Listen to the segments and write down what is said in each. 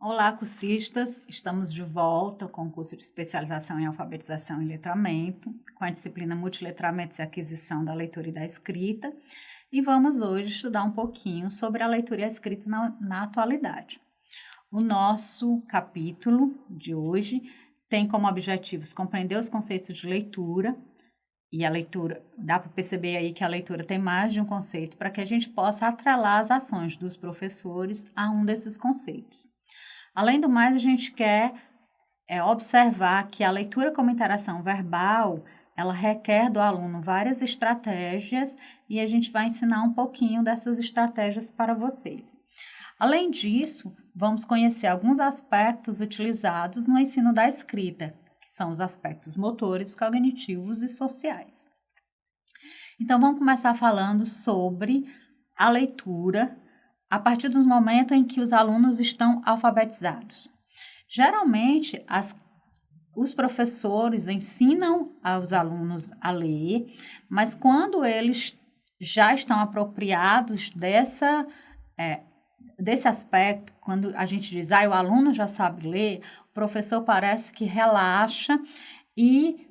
Olá, cursistas! Estamos de volta com o curso de especialização em alfabetização e letramento, com a disciplina Multiletramentos e Aquisição da Leitura e da Escrita, e vamos hoje estudar um pouquinho sobre a leitura e a escrita na atualidade. O nosso capítulo de hoje tem como objetivos compreender os conceitos de leitura, e a leitura, dá para perceber aí que a leitura tem mais de um conceito, para que a gente possa atrelar as ações dos professores a um desses conceitos. Além do mais, a gente quer observar que a leitura como interação verbal, ela requer do aluno várias estratégias e a gente vai ensinar um pouquinho dessas estratégias para vocês. Além disso, vamos conhecer alguns aspectos utilizados no ensino da escrita, que são os aspectos motores, cognitivos e sociais. Então, vamos começar falando sobre a leitura a partir dos momentos em que os alunos estão alfabetizados. Geralmente, os professores ensinam aos alunos a ler, mas quando eles já estão apropriados desse aspecto, quando a gente diz, o aluno já sabe ler, o professor parece que relaxa e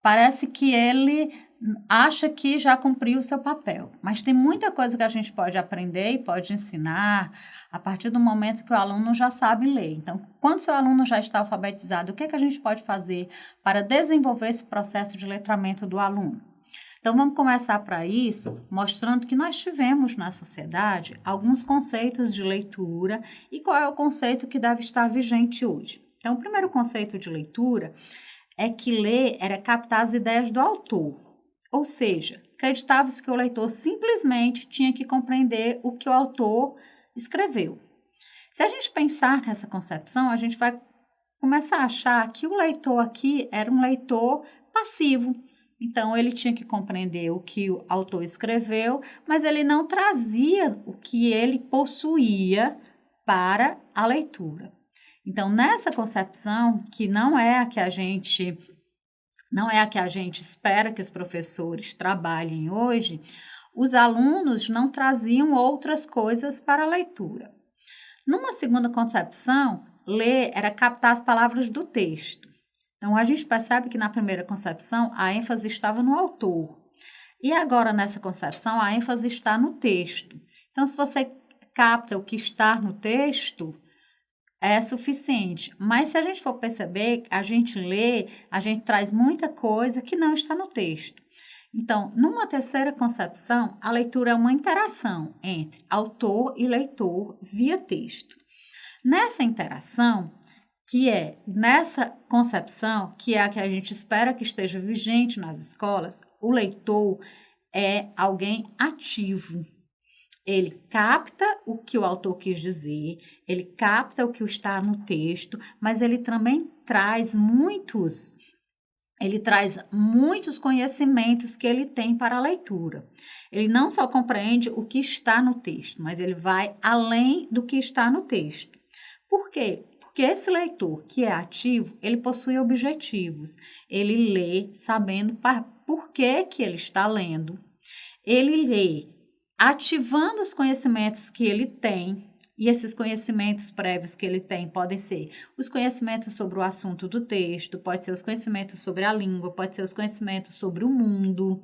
parece que ele acha que já cumpriu o seu papel. Mas tem muita coisa que a gente pode aprender e pode ensinar a partir do momento que o aluno já sabe ler. Então, quando seu aluno já está alfabetizado, o que a gente pode fazer para desenvolver esse processo de letramento do aluno? Então, vamos começar para isso, mostrando que nós tivemos na sociedade alguns conceitos de leitura e qual é o conceito que deve estar vigente hoje. Então, o primeiro conceito de leitura é que ler era captar as ideias do autor, ou seja, acreditava-se que o leitor simplesmente tinha que compreender o que o autor escreveu. Se a gente pensar nessa concepção, a gente vai começar a achar que o leitor aqui era um leitor passivo. Então, ele tinha que compreender o que o autor escreveu, mas ele não trazia o que ele possuía para a leitura. Então, nessa concepção, que não é a que a gente espera que os professores trabalhem hoje, os alunos não traziam outras coisas para a leitura. Numa segunda concepção, ler era captar as palavras do texto. Então, a gente percebe que na primeira concepção a ênfase estava no autor. E agora, nessa concepção, a ênfase está no texto. Então, se você capta o que está no texto, é suficiente. Mas se a gente for perceber, a gente lê, a gente traz muita coisa que não está no texto. Então, numa terceira concepção, a leitura é uma interação entre autor e leitor via texto. Nessa interação, nessa concepção, que é a que a gente espera que esteja vigente nas escolas, o leitor é alguém ativo. Ele capta o que o autor quis dizer, ele capta o que está no texto, mas ele também traz muitos conhecimentos que ele tem para a leitura. Ele não só compreende o que está no texto, mas ele vai além do que está no texto. Por quê? Porque esse leitor que é ativo, ele possui objetivos. Ele lê sabendo por que ele está lendo. Ele lê ativando os conhecimentos que ele tem, e esses conhecimentos prévios que ele tem podem ser os conhecimentos sobre o assunto do texto, pode ser os conhecimentos sobre a língua, pode ser os conhecimentos sobre o mundo.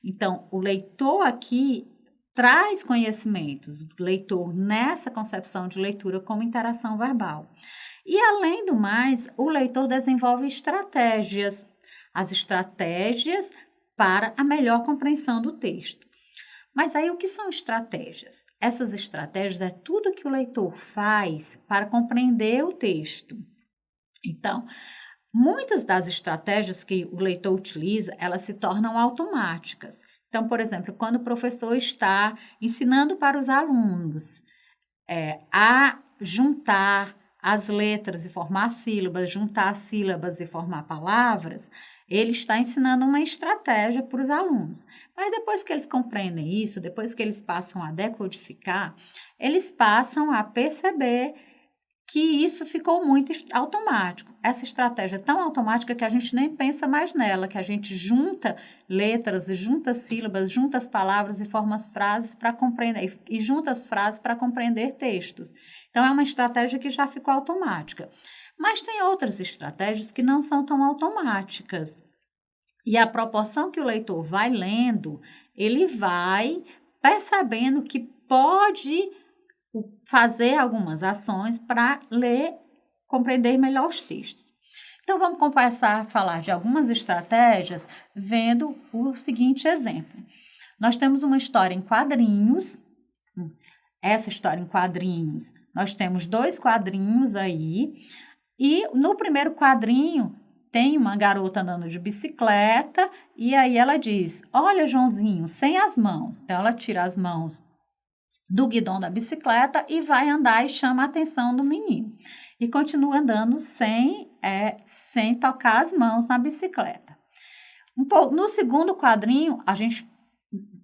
Então, o leitor aqui traz conhecimentos, o leitor nessa concepção de leitura como interação verbal. E, além do mais, o leitor desenvolve estratégias, as estratégias para a melhor compreensão do texto. Mas aí o que são estratégias? Essas estratégias é tudo que o leitor faz para compreender o texto. Então, muitas das estratégias que o leitor utiliza, elas se tornam automáticas. Então, por exemplo, quando o professor está ensinando para os alunos a juntar as letras e formar sílabas, juntar sílabas e formar palavras, ele está ensinando uma estratégia para os alunos. Mas depois que eles compreendem isso, depois que eles passam a decodificar, eles passam a perceber que isso ficou muito automático. Essa estratégia é tão automática que a gente nem pensa mais nela, que a gente junta letras, junta sílabas, junta as palavras e forma as frases para compreender, e junta as frases para compreender textos. Então, é uma estratégia que já ficou automática. Mas tem outras estratégias que não são tão automáticas. E a proporção que o leitor vai lendo, ele vai percebendo que pode fazer algumas ações para ler, compreender melhor os textos. Então, vamos começar a falar de algumas estratégias vendo o seguinte exemplo. Nós temos uma história em quadrinhos. Essa história em quadrinhos, nós temos 2 quadrinhos aí. E no primeiro quadrinho, tem uma garota andando de bicicleta e aí ela diz, olha, Joãozinho, sem as mãos. Então, ela tira as mãos do guidão da bicicleta e vai andar e chama a atenção do menino. E continua andando sem tocar as mãos na bicicleta. No segundo quadrinho, a gente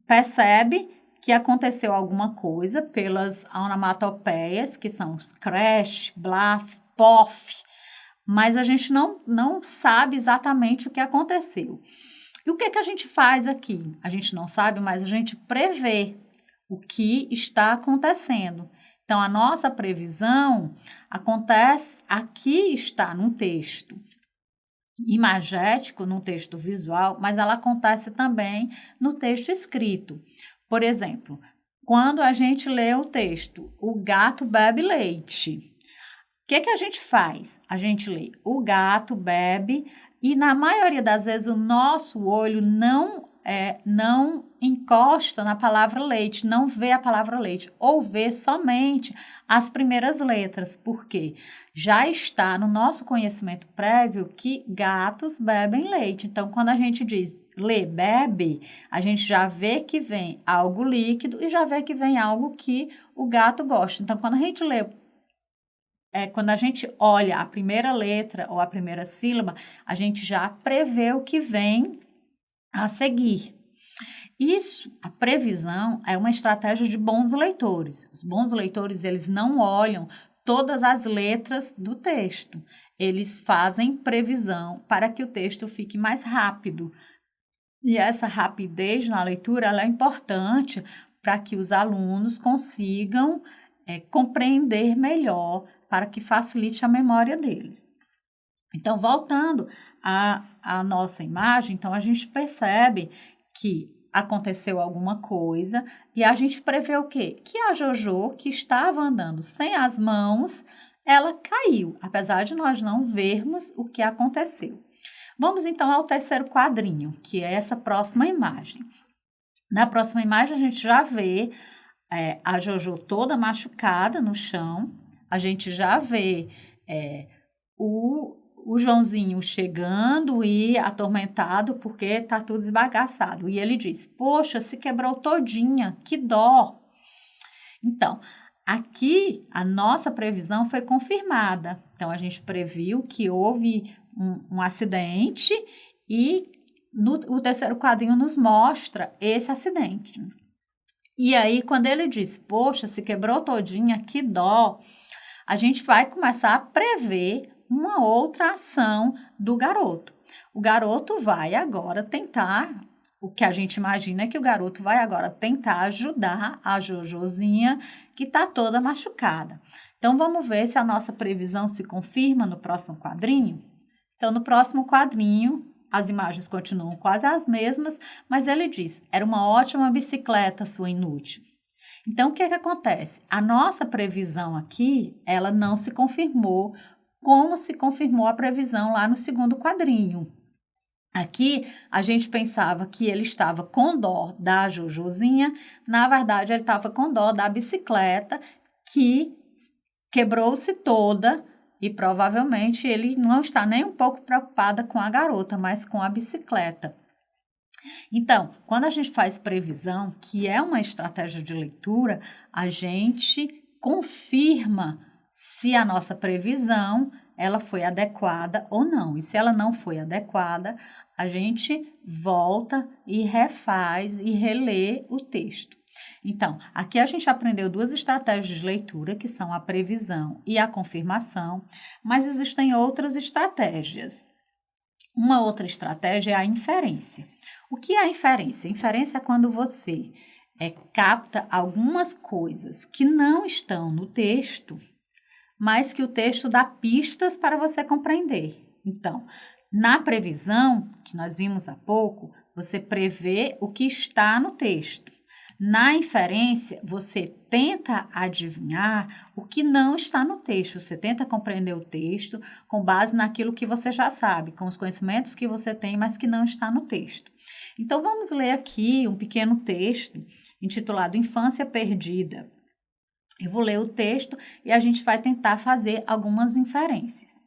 percebe que aconteceu alguma coisa pelas onomatopeias, que são os crash, blaf, pof, mas a gente não sabe exatamente o que aconteceu. E o que a gente faz aqui? A gente não sabe, mas a gente prevê o que está acontecendo. Então, a nossa previsão acontece, aqui está num texto imagético, num texto visual, mas ela acontece também no texto escrito. Por exemplo, quando a gente lê o texto, o gato bebe leite. O que a gente faz? A gente lê, o gato bebe, e na maioria das vezes o nosso olho não encosta na palavra leite, não vê a palavra leite, ou vê somente as primeiras letras, porque já está no nosso conhecimento prévio que gatos bebem leite. Então, quando a gente diz lê, bebe, a gente já vê que vem algo líquido e já vê que vem algo que o gato gosta. Então, quando a gente lê, quando a gente olha a primeira letra ou a primeira sílaba, a gente já prevê o que vem a seguir. Isso, a previsão, é uma estratégia de bons leitores. Os bons leitores, eles não olham todas as letras do texto. Eles fazem previsão para que o texto fique mais rápido. E essa rapidez na leitura, ela é importante para que os alunos consigam compreender melhor, para que facilite a memória deles. Então, voltando à nossa imagem, então a gente percebe que aconteceu alguma coisa e a gente prevê o quê? Que a Jojo, que estava andando sem as mãos, ela caiu, apesar de nós não vermos o que aconteceu. Vamos então ao terceiro quadrinho, que é essa próxima imagem. Na próxima imagem, a gente já vê a Jojo toda machucada no chão, a gente já vê o Joãozinho chegando e atormentado porque está tudo esbagaçado. E ele diz, poxa, se quebrou todinha, que dó. Então, aqui a nossa previsão foi confirmada. Então, a gente previu que houve um acidente e o terceiro quadrinho nos mostra esse acidente. E aí, quando ele diz, poxa, se quebrou todinha, que dó, a gente vai começar a prever uma outra ação do garoto. O garoto vai agora tentar, o que a gente imagina é que o garoto vai agora tentar ajudar a Jojozinha, que está toda machucada. Então, vamos ver se a nossa previsão se confirma no próximo quadrinho? Então, no próximo quadrinho, as imagens continuam quase as mesmas, mas ele diz, era uma ótima bicicleta, sua inútil. Então, o que acontece? A nossa previsão aqui, ela não se confirmou como se confirmou a previsão lá no segundo quadrinho. Aqui, a gente pensava que ele estava com dó da Jojozinha, na verdade, ele estava com dó da bicicleta, que quebrou-se toda, e provavelmente ele não está nem um pouco preocupada com a garota, mas com a bicicleta. Então, quando a gente faz previsão, que é uma estratégia de leitura, a gente confirma se a nossa previsão ela foi adequada ou não. E se ela não foi adequada, a gente volta e refaz e relê o texto. Então, aqui a gente aprendeu duas estratégias de leitura, que são a previsão e a confirmação, mas existem outras estratégias. Uma outra estratégia é a inferência. O que é a inferência? A inferência é quando você capta algumas coisas que não estão no texto, mas que o texto dá pistas para você compreender. Então, na previsão, que nós vimos há pouco, você prevê o que está no texto. Na inferência, você tenta adivinhar o que não está no texto. Você tenta compreender o texto com base naquilo que você já sabe, com os conhecimentos que você tem, mas que não está no texto. Então, vamos ler aqui um pequeno texto intitulado Infância Perdida. Eu vou ler o texto e a gente vai tentar fazer algumas inferências.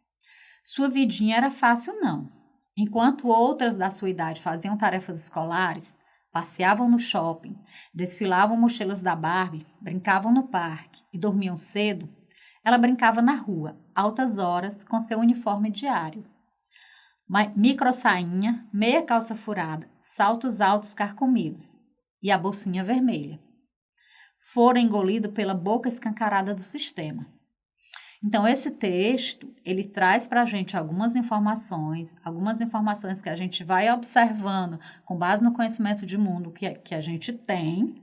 Sua vidinha era fácil, não. Enquanto outras da sua idade faziam tarefas escolares, passeavam no shopping, desfilavam mochilas da Barbie, brincavam no parque e dormiam cedo, ela brincava na rua, altas horas, com seu uniforme diário. Micro sainha, meia calça furada, saltos altos carcomidos e a bolsinha vermelha. Fora engolido pela boca escancarada do sistema. Então, esse texto, ele traz para a gente algumas informações que a gente vai observando com base no conhecimento de mundo que a gente tem.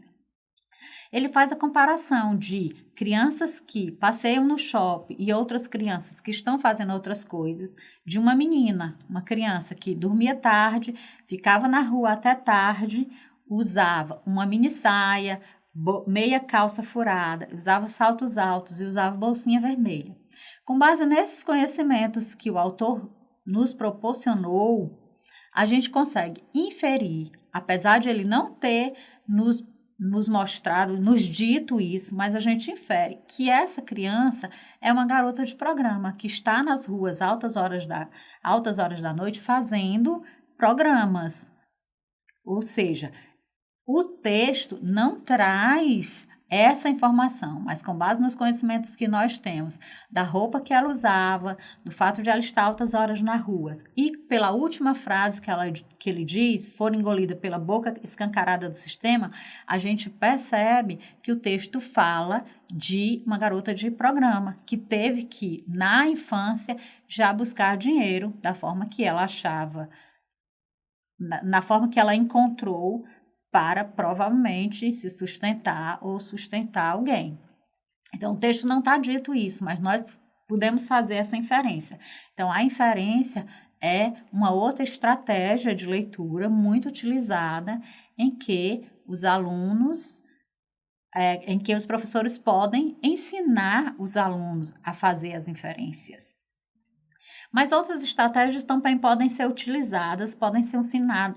Ele faz a comparação de crianças que passeiam no shopping e outras crianças que estão fazendo outras coisas, de uma menina, uma criança que dormia tarde, ficava na rua até tarde, usava uma mini saia, meia calça furada, usava saltos altos e usava bolsinha vermelha. Com base nesses conhecimentos que o autor nos proporcionou, a gente consegue inferir, apesar de ele não ter nos mostrado, nos dito isso, mas a gente infere que essa criança é uma garota de programa que está nas ruas altas horas da noite fazendo programas. Ou seja, o texto não traz essa informação, mas com base nos conhecimentos que nós temos, da roupa que ela usava, do fato de ela estar altas horas nas ruas, e pela última frase que ele diz, for engolida pela boca escancarada do sistema, a gente percebe que o texto fala de uma garota de programa, que teve que, na infância, já buscar dinheiro da forma que ela achava, na forma que ela encontrou, para provavelmente se sustentar ou sustentar alguém. Então, o texto não está dito isso, mas nós podemos fazer essa inferência. Então, a inferência é uma outra estratégia de leitura muito utilizada em que os alunos, em que os professores podem ensinar os alunos a fazer as inferências. Mas outras estratégias também podem ser utilizadas, podem ser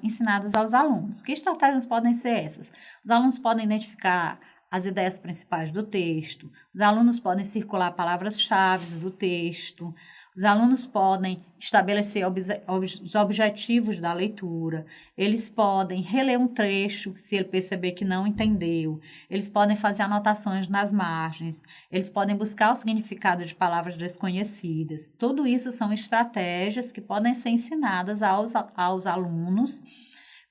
ensinadas aos alunos. Que estratégias podem ser essas? Os alunos podem identificar as ideias principais do texto, os alunos podem circular palavras-chave do texto, os alunos podem estabelecer os objetivos da leitura, eles podem reler um trecho se ele perceber que não entendeu, eles podem fazer anotações nas margens, eles podem buscar o significado de palavras desconhecidas. Tudo isso são estratégias que podem ser ensinadas aos alunos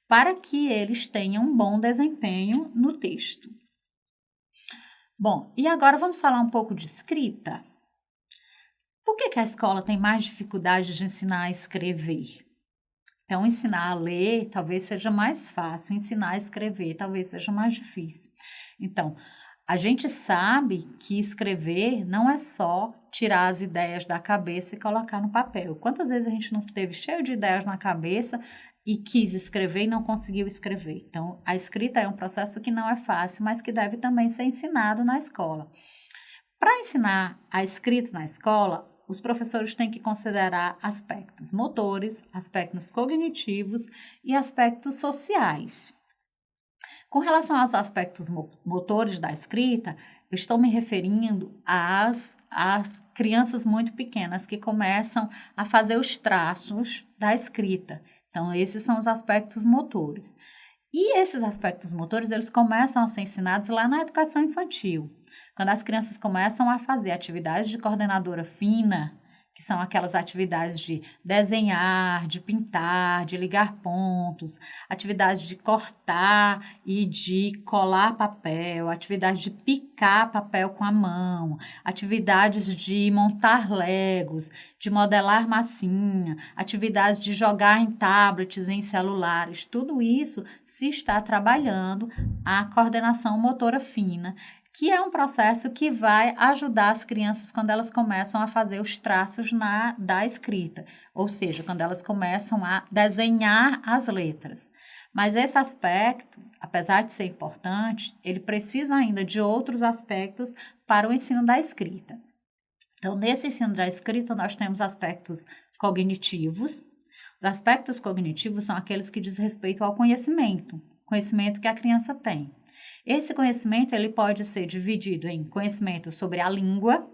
para que eles tenham um bom desempenho no texto. Bom, e agora vamos falar um pouco de escrita. Por que a escola tem mais dificuldade de ensinar a escrever? Então, ensinar a ler talvez seja mais fácil, ensinar a escrever talvez seja mais difícil. Então, a gente sabe que escrever não é só tirar as ideias da cabeça e colocar no papel. Quantas vezes a gente não teve cheio de ideias na cabeça e quis escrever e não conseguiu escrever? Então, a escrita é um processo que não é fácil, mas que deve também ser ensinado na escola. Para ensinar a escrita na escola, os professores têm que considerar aspectos motores, aspectos cognitivos e aspectos sociais. Com relação aos aspectos motores da escrita, eu estou me referindo às crianças muito pequenas que começam a fazer os traços da escrita. Então, esses são os aspectos motores. E esses aspectos motores, eles começam a ser ensinados lá na educação infantil. Quando as crianças começam a fazer atividades de coordenadora fina, que são aquelas atividades de desenhar, de pintar, de ligar pontos, atividades de cortar e de colar papel, atividades de picar papel com a mão, atividades de montar legos, de modelar massinha, atividades de jogar em tablets, em celulares, tudo isso se está trabalhando a coordenação motora fina, que é um processo que vai ajudar as crianças quando elas começam a fazer os traços da escrita, ou seja, quando elas começam a desenhar as letras. Mas esse aspecto, apesar de ser importante, ele precisa ainda de outros aspectos para o ensino da escrita. Então, nesse ensino da escrita, nós temos aspectos cognitivos. Os aspectos cognitivos são aqueles que diz respeito ao conhecimento que a criança tem. Esse conhecimento ele pode ser dividido em conhecimento sobre a língua,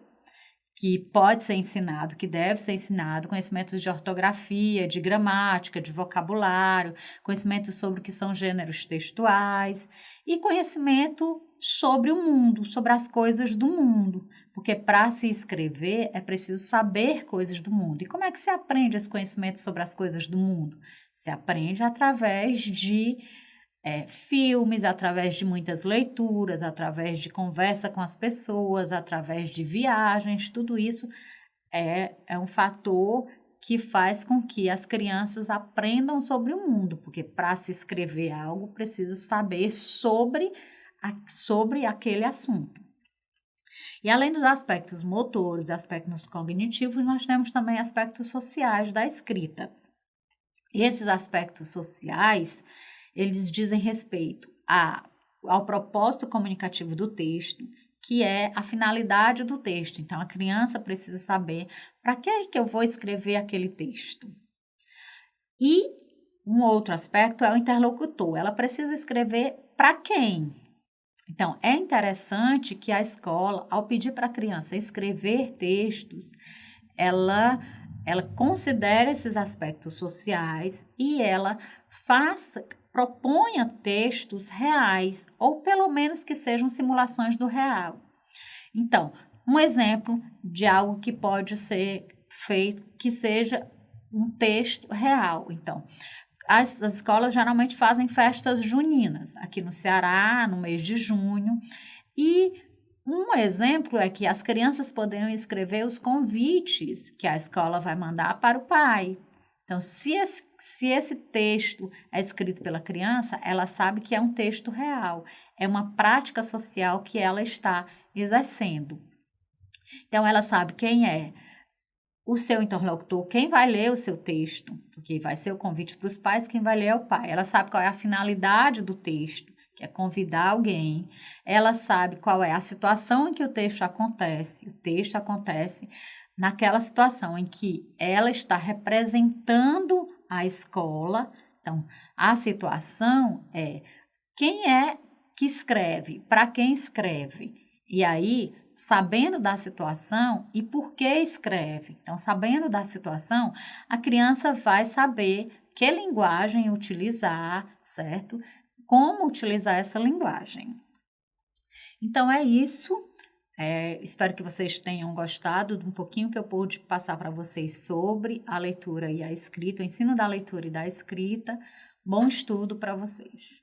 que pode ser ensinado, que deve ser ensinado, conhecimentos de ortografia, de gramática, de vocabulário, conhecimentos sobre o que são gêneros textuais e conhecimento sobre o mundo, sobre as coisas do mundo, porque para se escrever é preciso saber coisas do mundo. E como é que se aprende esse conhecimento sobre as coisas do mundo? Se aprende através de filmes, através de muitas leituras, através de conversa com as pessoas, através de viagens, tudo isso é um fator que faz com que as crianças aprendam sobre o mundo, porque para se escrever algo precisa saber sobre aquele assunto. E além dos aspectos motores, aspectos cognitivos, nós temos também aspectos sociais da escrita. Esses aspectos sociais eles dizem respeito ao propósito comunicativo do texto, que é a finalidade do texto. Então, a criança precisa saber para que é que eu vou escrever aquele texto. E um outro aspecto é o interlocutor. Ela precisa escrever para quem? Então, é interessante que a escola, ao pedir para a criança escrever textos, ela considere esses aspectos sociais e ela proponha textos reais, ou pelo menos que sejam simulações do real. Então, um exemplo de algo que pode ser feito que seja um texto real. Então, as escolas geralmente fazem festas juninas, aqui no Ceará, no mês de junho, e um exemplo é que as crianças poderiam escrever os convites que a escola vai mandar para o pai. Então, se esse texto é escrito pela criança, ela sabe que é um texto real, é uma prática social que ela está exercendo. Então, ela sabe quem é o seu interlocutor, quem vai ler o seu texto, porque vai ser o convite para os pais, quem vai ler é o pai. Ela sabe qual é a finalidade do texto, que é convidar alguém. Ela sabe qual é a situação em que o texto acontece. O texto acontece naquela situação em que ela está representando a escola. Então, a situação é quem é que escreve, para quem escreve. E aí, sabendo da situação e por que escreve. Então, sabendo da situação, a criança vai saber que linguagem utilizar, certo? Como utilizar essa linguagem. Então, é isso. Espero que vocês tenham gostado de um pouquinho que eu pude passar para vocês sobre a leitura e a escrita, o ensino da leitura e da escrita. Bom estudo para vocês.